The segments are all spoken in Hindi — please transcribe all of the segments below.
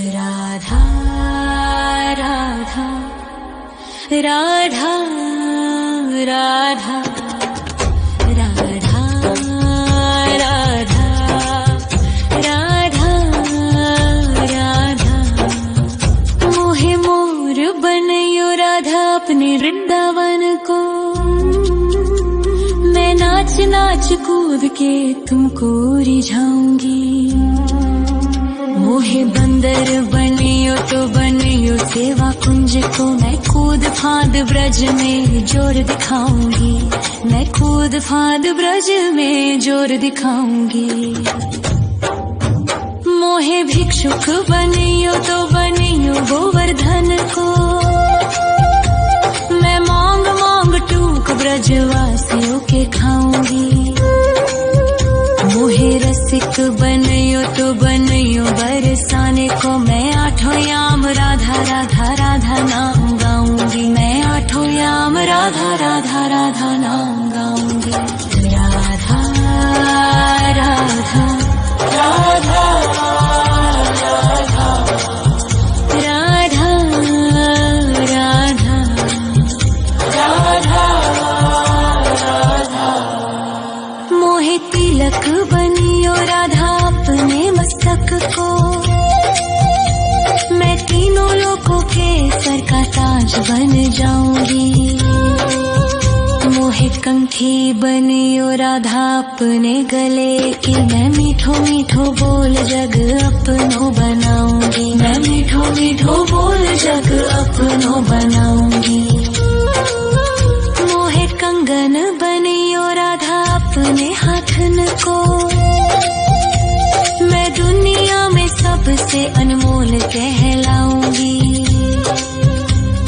राधा राधा राधा राधा राधा राधा राधा राधा मोहे मोर बनयो राधा अपने वृंदावन को। मैं नाच नाच कूद के तुमको रिझाऊंगी। मोहे बंदर बनियो तो बनियो सेवा कुंज को। मैं कूद फांद ब्रज में जोर दिखाऊंगी। मैं कूद फांद ब्रज में जोर दिखाऊंगी। मोहे भिक्षुक बनियो तो बनियो गोवर्धन को। मैं मांग मांग टूक ब्रजवासियों के खाऊंगी। मोहे रसिक बनियो तो बनियो बरसाने को। मैं आठों याम राधा राधा राधा नाम गाऊंगी। मैं आठों याम राधा राधा राधा नाम गाऊंगी। राधा राधा राधा राधा राधा राधा राधा मोहे तिलक बनियो राधा अपने मस्तक को। मैं तीनों लोगों के सर का ताज बन जाऊंगी। मोहे कंठी बनियो राधा अपने गले की। मैं मीठो मीठो बोल जग अपनो बनाऊंगी। मैं मीठो मीठो बोल जग अपनो बनाऊंगी। मोहे कंगन बनियो राधा अपने हाथन को। मैं दुनिया में सबसे अनमोल कहलाऊंगी।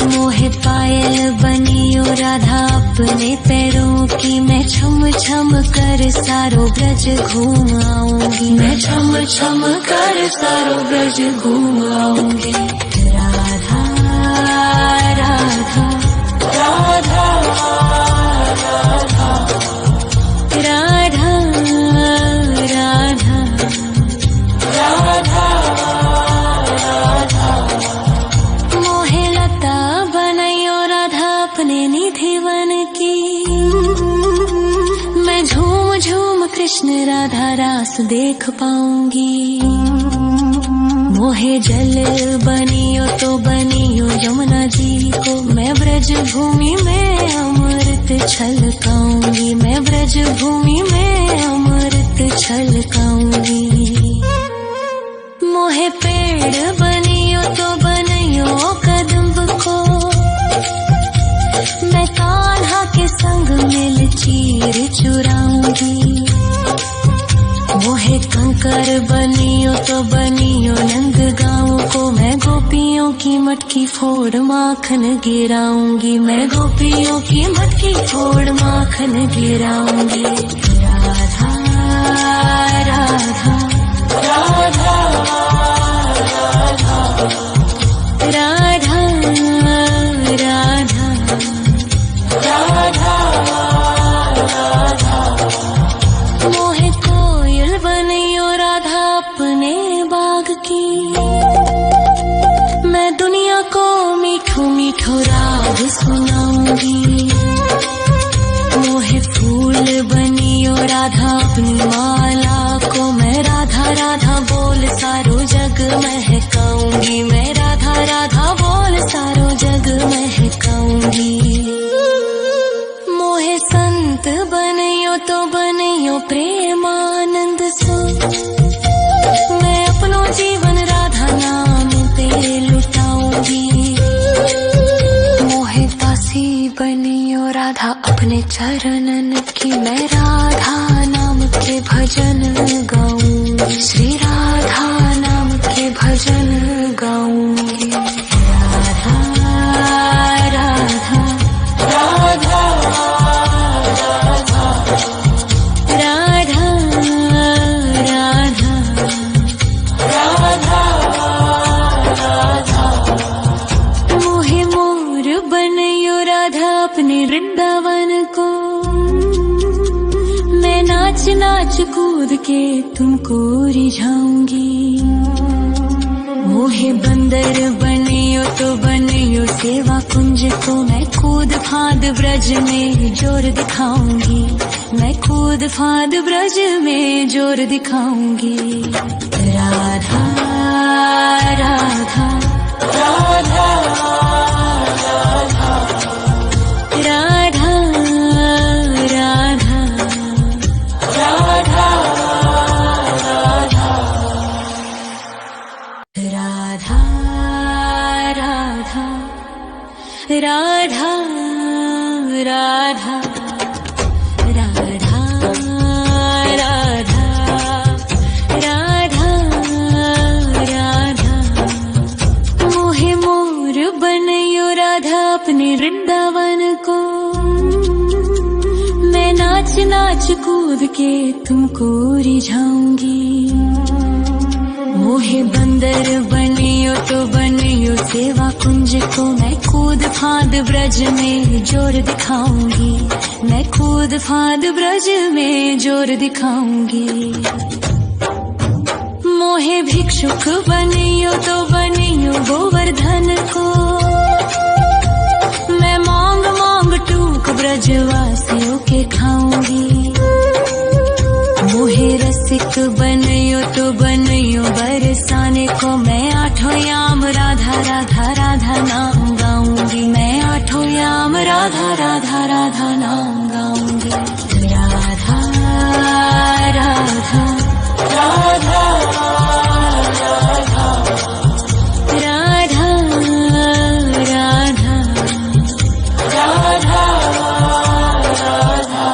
मोहे पायल बनियो राधा अपने पैरों की। मैं छम छम कर सारो ब्रज घूम आऊंगी। मैं छम छम कर सारो ब्रज घूम आऊंगी। राधा राधा राधा राधा राधा राधा राधा राधा मोहे लता बनयो राधा अपने निधि वन की। मैं झूम झूम कृष्ण राधा रास देख पाऊंगी। मोहे जल बनियो तो बनियो यमुना जी को। मैं ब्रज भूमि में अमृत छलकाऊंगी। मैं ब्रज भूमि में अमृत छलकाऊंगी। मोहे पेड़ बनियो तो बनियो कदम्ब को। मैं कान्हा के संग मिल चीर चुराऊंगी। मोहे कंकर बनियो तो बनियो नंद गाँव को। मैं गोपियों की मटकी फोड़ माखन गिराऊंगी। मैं गोपियों की मटकी फोड़ माखन गिराऊंगी। राधा राधा राधा राधा राधा राधा राधा मोहे कोयल बनियो राधा अपने बाग की। मैं दुनिया को मीठो मीठो राग सुनाऊंगी। मोहे फूल बनियो राधा अपनी माला को। मैं राधा राधा बोल सारो जग महकाऊंगी। मैं राधा राधा बोल सारो जग महकाऊंगी। मोहे संत बनियो तो बनियो प्रेमानंद सो। मैं अपनो जीवन राधा नाम पे लुटाऊंगी। मोहे दासी बनियो राधा अपने चरणन की। मैं राधा नाम के भजन गाऊंगी। श्री राधा नाम के भजन गाऊंगी। राधा राधा राधा राधा राधा राधा राधा राधा मोहे मोर बनयो राधा अपने वृंदावन को। मैं नाच नाच कूद के तुमको रिझाऊंगी। मोहे बंदर बनियो तो बनियो सेवा कुंज को मैं कूद फाद ब्रज में जोर दिखाऊंगी, मैं कूद फाद ब्रज में जोर दिखाऊंगी। राधा राधा राधा राधा राधा राधा राधा राधा राधा राधा राधा राधा मोहे मोर बनयो राधा अपने वृंदावन को, मैं नाच नाच कूद के तुमको रिझाऊंगी। मोहे बंदर बनियो तो बनियो सेवा कुंज को मैं कूद फाद ब्रज में जोर दिखाऊंगी, मैं कूद फाद ब्रज में जोर दिखाऊंगी। मोहे भिक्षुक बनियो तो बनियो गोवर्धन को, मैं मांग मांग टूक ब्रजवासियों के खाऊंगी। मोहे रसिक बनियो तो बनियो बरसाने को, मैं आठों याम राधा राधा राधा नाम गाऊंगी, मैं आठों याम राधा राधा राधा नाम गाऊंगी। राधा राधा राधा राधा राधा राधा राधा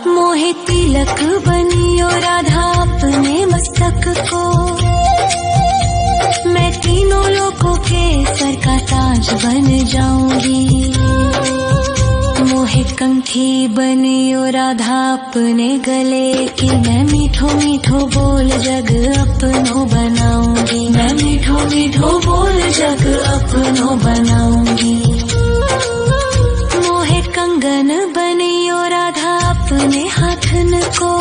मोहे तिलक बनियो राधा अपने मस्तक को, मैं तीनों लोगों के सर का ताज बन जाऊंगी। मोहे कंठी बनियो राधा अपने गले की, मैं मीठो मीठो बोल जग अपनो बनाऊंगी, मैं मीठो मीठो बोल जग अपनो बनाऊंगी। मोहे कंगन बनियो राधा अपने हाथन को,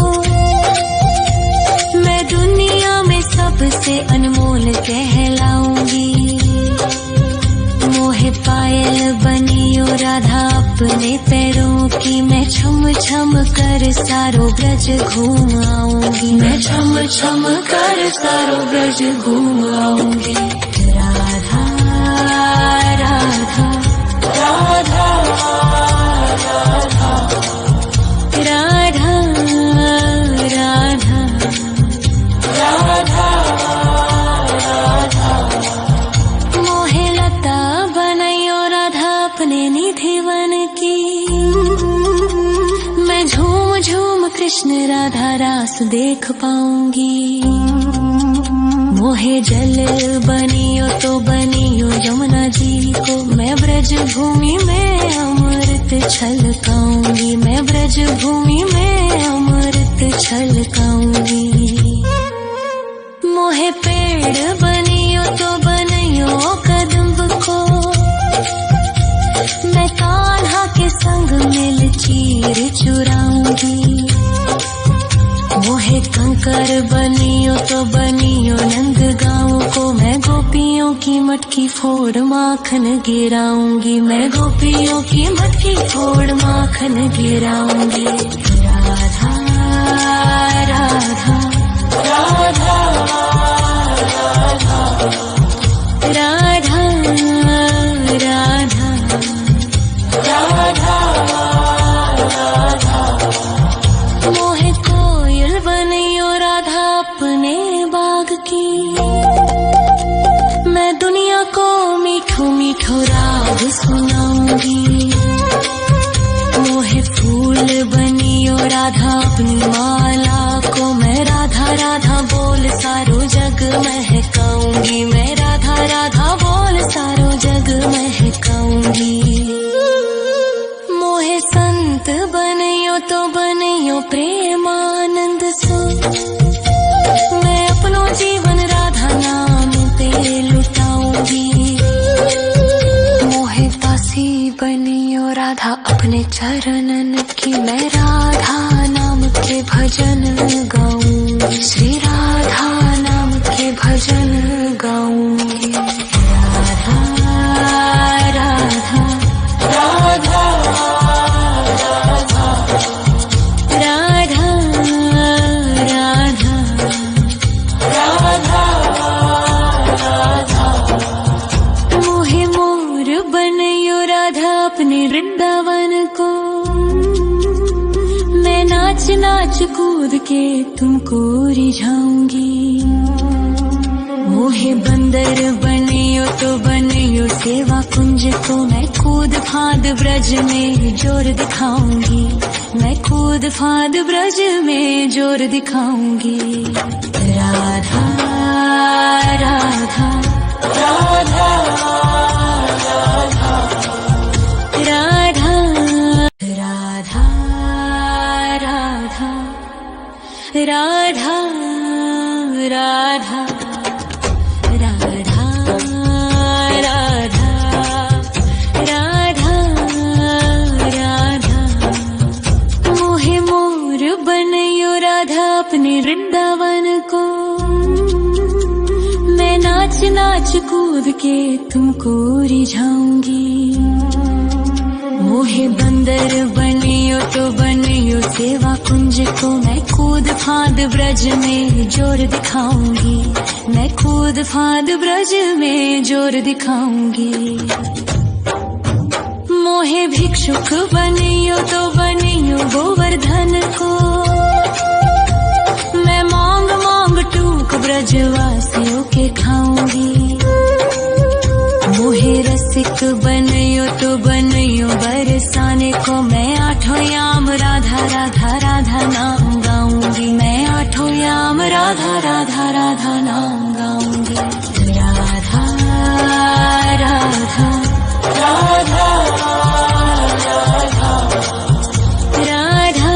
मैं दुनिया में सबसे अनमोल कहलाऊंगी। मोहे पायल बनियो राधा अपने पैरों की, मैं छम छम कर सारो ब्रज घूम आऊंगी, मैं छम छम कर सारो ब्रज घूम आऊंगी। राधा राधा राधा राधा राधा राधा राधा मोहे लता बनयो राधा अपने निधि वन की, मैं झूम झूम कृष्ण राधा रास देख पाऊंगी। मोहे जल बनियो तो बनियो यमुना जी को, मैं ब्रज भूमि में अमृत छलकाऊंगी, मैं ब्रज भूमि में अमृत छलकाऊंगी। मोहे पेड़ बनियो तो बनियो कदम्ब को, मैं कान्हा के संग मिल चीर चुराऊंगी। मोहे कंकर बनियो तो बनियो नंद गाँव को, मैं गोपियों की मटकी फोड़ माखन गिराऊंगी, मैं गोपियों की मटकी फोड़ माखन गिराऊंगी। राधा राधा राधा राधा राधा राधा राधा मोहे कोयल बनियो राधा अपने बाग की, मैं दुनिया को मीठो मीठो राग सुनाऊंगी। मोहे फूल बनियो राधा अपनी माला को, मैं राधा राधा बोल सारो जग महकाऊंगी, मैं राधा राधा बोल सारो जग महकाऊंगी। मोहे संत बनियो तो बनियो प्रेमानंद सो, मैं अपनो जीवन राधा नाम पे लुटाऊंगी। मोहे दासी बनियो राधा अपने चरणन की, मैं राधा नाम के भजन गाऊंगी, श्री राधा नाम के भजन गाऊंगी। नाच कूद के तुमको रिझाऊंगी। मोहे बंदर बनियो तो बनियो सेवा कुंज को, मैं कूद फांद ब्रज में जोर दिखाऊंगी। मैं कूद फांद ब्रज में जोर दिखाऊंगी। राधा राधा राधा राधा राधा राधा राधा राधा राधा राधा राधा राधा। मोहे मोर बनयो राधा अपने वृंदावन को, मैं नाच नाच कूद के तुमको रिझाऊंगी। मोहे बंदर बनियो तो बनियो सेवा कुंज को, मैं कूद फांद ब्रज में जोर दिखाऊंगी। मैं कूद फांद ब्रज में जोर दिखाऊंगी। मोहे भिक्षुक बनियो तो बनियो गोवर्धन को, मैं मांग मांग टूक ब्रजवासियों के खाऊंगी। मोहे रसिक बनयो तो बनयो बरसाने को, मैं आठों याम राधा राधा राधा नाम गाऊंगी। मैं आठों याम राधा राधा राधा नाम गाऊंगी। राधा राधा राधा राधा राधा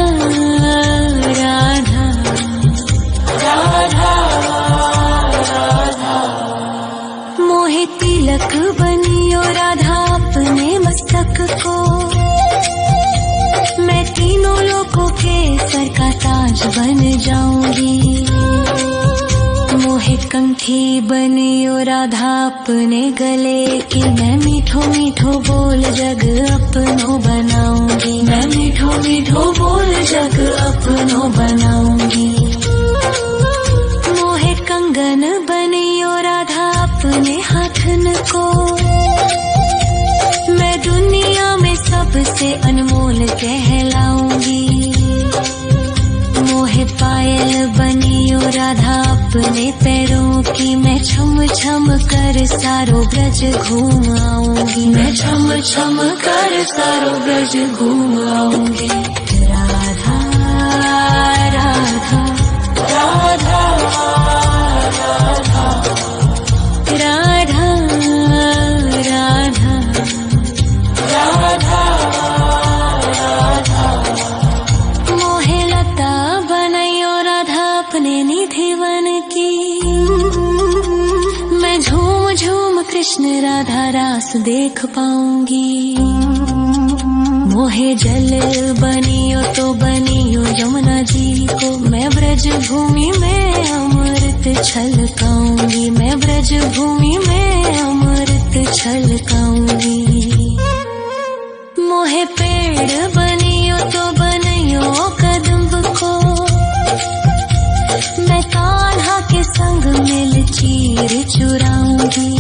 राधा राधा। मोहे तिलक बनियो राधा अपने मस्तक को, मैं तीनों लोगों के सर का ताज बन जाऊंगी। मोहे कंठी बनियो राधा अपने गले की, मैं मीठो मीठो बोल जग अपनो बनाऊंगी। मैं मीठो मीठो बोल जग अपनो बनाऊंगी। मोहे कंगन बनियो राधा अपने हाथन को, मैं दुनिया में सबसे अनमोल कहलाऊंगी। मोहे पायल बनियो राधा अपने पैरों की, मैं छम छम कर सारो ब्रज घूम आऊंगी। मैं छम छम कर सारो ब्रज घूम आऊंगी। राधा राधा राधा राधा राधा राधा राधा राधा। मोहे लता बनयो राधा अपने निधि वन की, मैं झूम झूम कृष्ण राधा रास देख पाऊंगी। मोहे जल बनियो तो बनियो यमुना जी को, मैं ब्रज भूमि में अमृत छलकाऊंगी। मैं ब्रज भूमि में अमृत छलकाऊंगी। मोहे पेड़ बनियो तो बनियो कदम्ब को, मैं कान्हा के संग मिल चीर चुराऊंगी।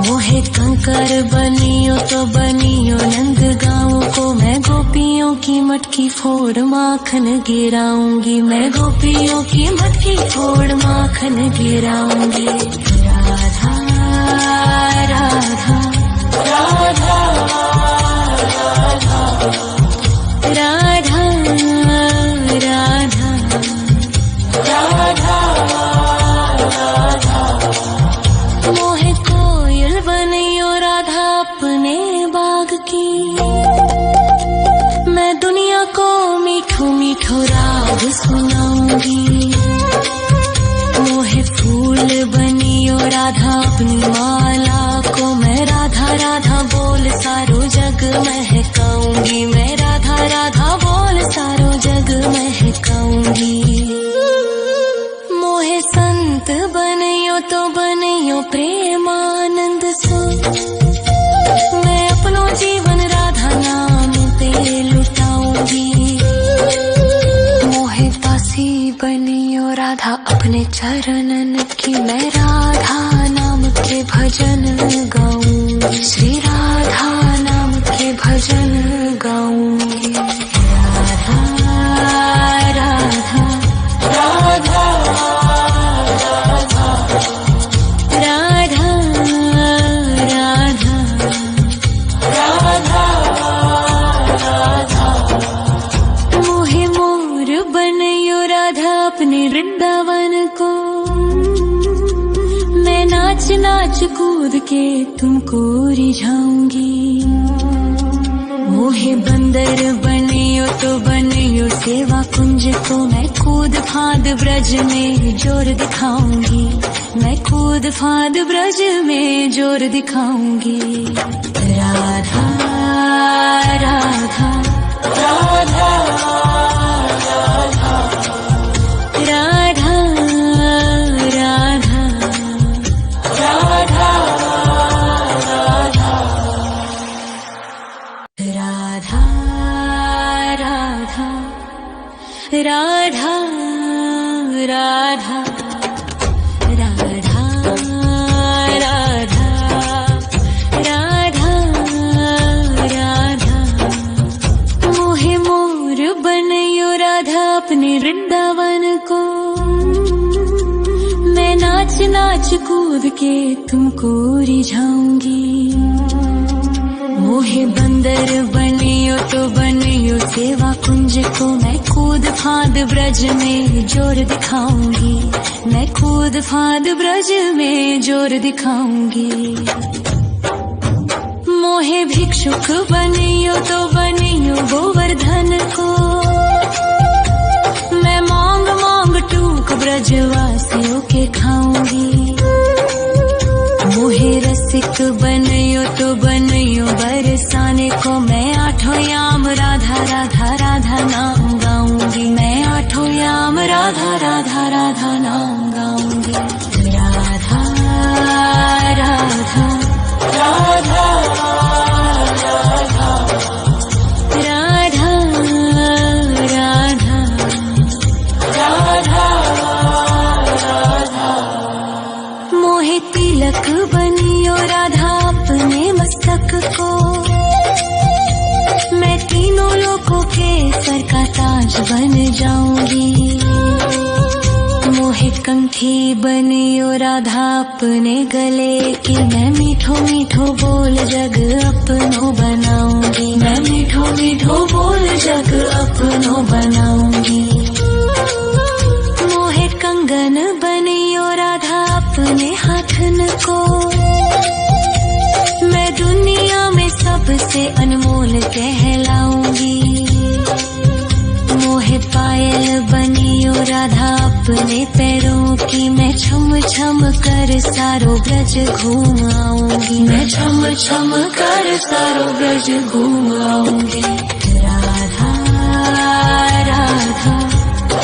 मोहे कंकर बनियो तो बनियो नंद गाँव को, मैं गोपियों की मटकी फोड़ माखन गिराऊंगी। मैं गोपियों की मटकी फोड़ माखन गिराऊंगी। राधा राधा राधा राधा राधा राधा राधा। मोहे कोयल बनियो राधा अपने बाग की, मैं दुनिया को मीठो मीठो राग सुनाऊंगी। मोहे फूल बनियो राधा अपनी माला को, मैं राधा राधा बोल सारो जग महकाऊंगी। मैं राधा राधा बोल सारो जग महकाऊंगी। मोहे संत बनियो तो बनियो प्रेमानंद सो, मैं अपनो जीवन राधा नाम पे लुटाऊंगी। मोहे दासी बनियो राधा अपने चरणन की, मैं राधा नाम के भजन गाऊंगी। श्री राधा नाम के भजन गाऊंगी। राधा नाच नाच कूद के तुमको रिझाऊंगी। मोहे बंदर बनियो तो बनियो सेवा कुंज को, मैं कूद फांद ब्रज में जोर दिखाऊंगी। मैं कूद फांद ब्रज में जोर दिखाऊंगी। राधा राधा राधा राधा राधा राधा राधा राधा राधा राधा राधा राधा राधा राधा। मोहे मोर बनयो राधा अपने वृंदावन को, मैं नाच नाच कूद के तुमको रिझाऊंगी। मोहे बंदर बनियो तो बनियो सेवा कुंज को, मैं कूद फांद ब्रज में जोर दिखाऊंगी। मैं कूद फांद ब्रज में जोर दिखाऊंगी। मोहे भिक्षुक बनियो तो बनियो गोवर्धन को, मैं मांग मांग टूक ब्रजवासियों के खाऊंगी। मोहे रसिक बनियो तो बनियो बरसाने को, मैं आठों याम राधा राधा राधा नाम गाऊंगी। मैं आठों याम राधा राधा राधा नाम गाऊंगी। राधा राधा राधा राधा राधा राधा राधा राधा। मोहे तिलक बनियो राधा अपने मस्तक को, मैं तीनों लोगों के सर का ताज बन जाऊंगी। मोहे कंठी बनियो राधा अपने गले की, मैं मीठो मीठो बोल जग अपनो बनाऊंगी। मैं मीठो मीठो बोल जग अपनो बनाऊंगी। मोहे कंगन बनियो राधा अपने हाथन को, मैं दुनिया में सबसे अनमोल कहलाऊंगी। मोहे पायल बनियो राधा अपने पैरों की, मैं छम छम कर सारो ब्रज घूम आऊंगी। मैं छम छम कर सारो ब्रज घूम आऊंगी। राधा राधा राधा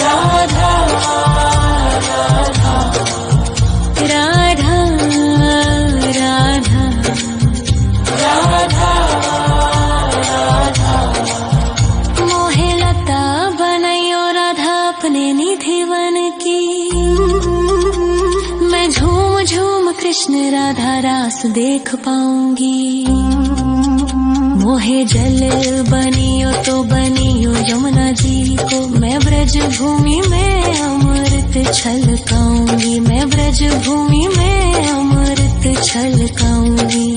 राधा राधा राधा राधा राधा। मोहे लता बनयो राधा अपने निधिवन की, मैं झूम झूम कृष्ण राधा रास देख पाऊंगी। मोहे जल बनियो तो बनियो यमुना जी को, मैं ब्रज भूमि में अमृत छलकाऊंगी। मैं ब्रज भूमि में अमृत छलकाऊंगी।